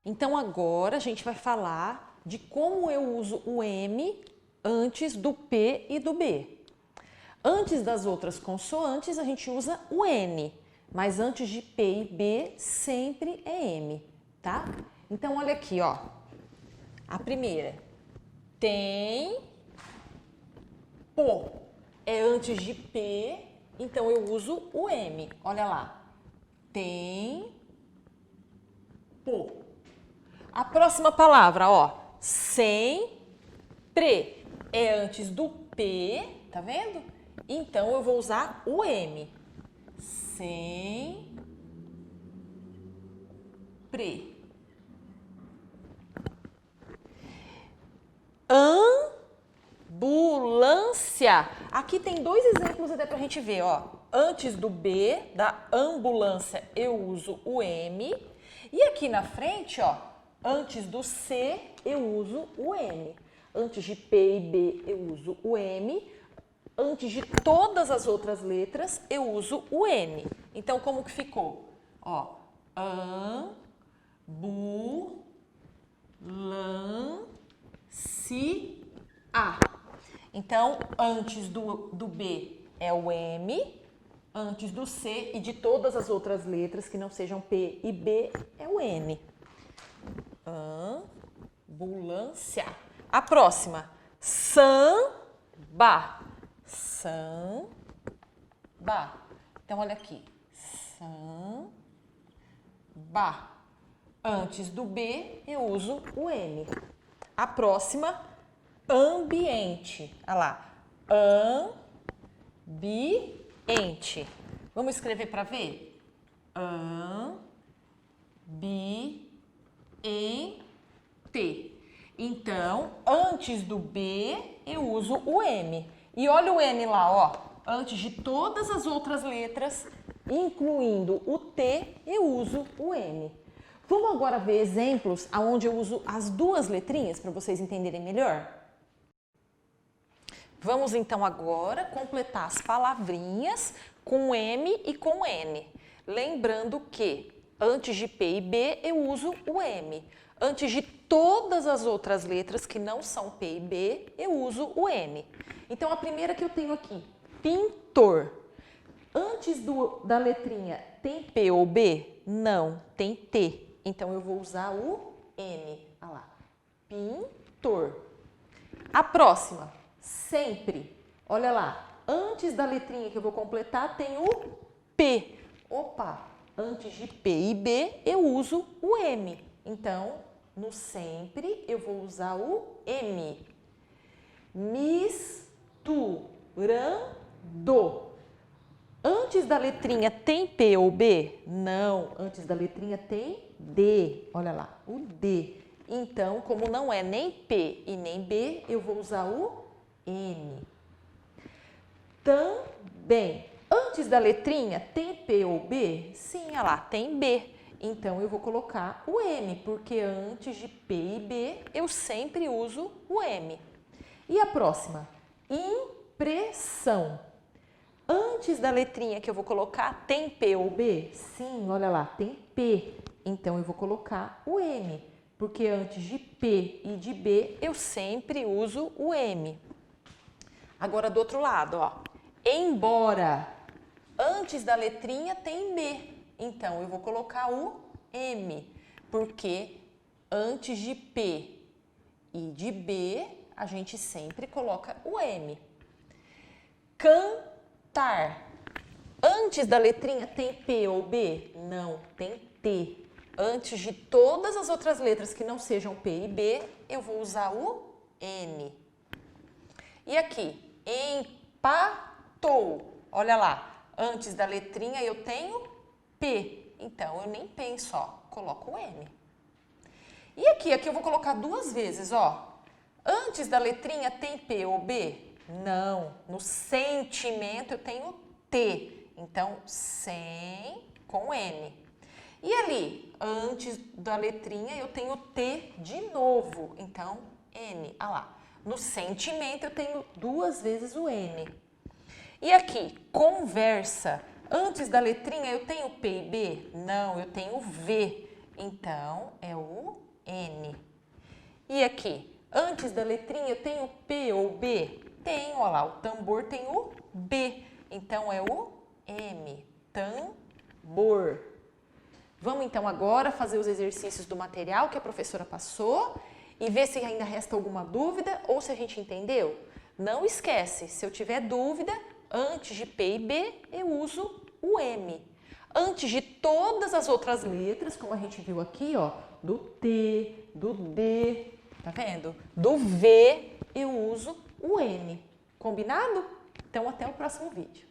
Então, agora a gente vai falar de como eu uso o M antes do P e do B. Antes das outras consoantes, a gente usa o N, mas antes de P e B, sempre é M, tá? Então, olha aqui, ó. A primeira, tem, pô, é antes de P, então eu uso o M. Olha lá, tem, pô. A próxima palavra, ó, sempre, é antes do P, tá vendo? Então, eu vou usar o M. Sempre. Ambulância. Aqui tem dois exemplos até pra gente ver, ó. Antes do B, da ambulância, eu uso o M. E aqui na frente, ó, antes do C, eu uso o M. Antes de P e B, eu uso o M. Antes de todas as outras letras, eu uso o N. Então, como que ficou? Ó, ambulância. Então, antes do B é o M, antes do C e de todas as outras letras que não sejam P e B é o N. Ambulância. A próxima, samba. Samba. Então, olha aqui. Samba. Antes do B, eu uso o M. A próxima, ambiente. Olha lá. Ambiente. Vamos escrever para ver? Ambiente. Então, antes do B, eu uso o M. E olha o N lá, ó. Antes de todas as outras letras, incluindo o T, eu uso o M. Vamos agora ver exemplos onde eu uso as duas letrinhas para vocês entenderem melhor? Vamos então agora completar as palavrinhas com M e com N. Lembrando que antes de P e B eu uso o M. Antes de todas as outras letras que não são P e B, eu uso o N. Então, a primeira que eu tenho aqui, pintor. Antes da letrinha tem P ou B? Não, tem T. Então, eu vou usar o N. Olha lá, pintor. A próxima, sempre. Olha lá, antes da letrinha que eu vou completar tem o P. Opa, antes de P e B eu uso o M. Então, no sempre eu vou usar o M. Misturando. Antes da letrinha tem P ou B? Não, antes da letrinha tem D. Olha lá, o D. Então, como não é nem P e nem B, eu vou usar o M. Também. Antes da letrinha tem P ou B? Sim, olha lá, tem B. Então, eu vou colocar o M, porque antes de P e B, eu sempre uso o M. E a próxima? Impressão. Antes da letrinha que eu vou colocar, tem P ou B? Sim, olha lá, tem P. Então, eu vou colocar o M, porque antes de P e de B, eu sempre uso o M. Agora, do outro lado, ó. Embora. Antes da letrinha tem B. Então, eu vou colocar o M, porque antes de P e de B, a gente sempre coloca o M. Cantar. Antes da letrinha tem P ou B? Não, tem T. Antes de todas as outras letras que não sejam P e B, eu vou usar o N. E aqui, empatou. Olha lá, antes da letrinha eu tenho P. Então, eu nem penso, ó, coloco o M. E aqui eu vou colocar duas vezes, ó. Antes da letrinha tem P ou B? Não. No sentimento eu tenho T. Então, sem com N. E ali, antes da letrinha eu tenho T de novo. Então, N. Ah lá. No sentimento eu tenho duas vezes o N. E aqui, conversa. Antes da letrinha eu tenho P e B? Não, eu tenho V. Então, é o N. E aqui, antes da letrinha eu tenho P ou B? Tenho, olha lá, o tambor tem o B. Então, é o M. Tambor. Vamos então agora fazer os exercícios do material que a professora passou e ver se ainda resta alguma dúvida ou se a gente entendeu. Não esquece, se eu tiver dúvida, antes de P e B, eu uso o M. Antes de todas as outras letras, como a gente viu aqui, ó, do T, do D, tá vendo? Do V, eu uso o N. Combinado? Então, até o próximo vídeo.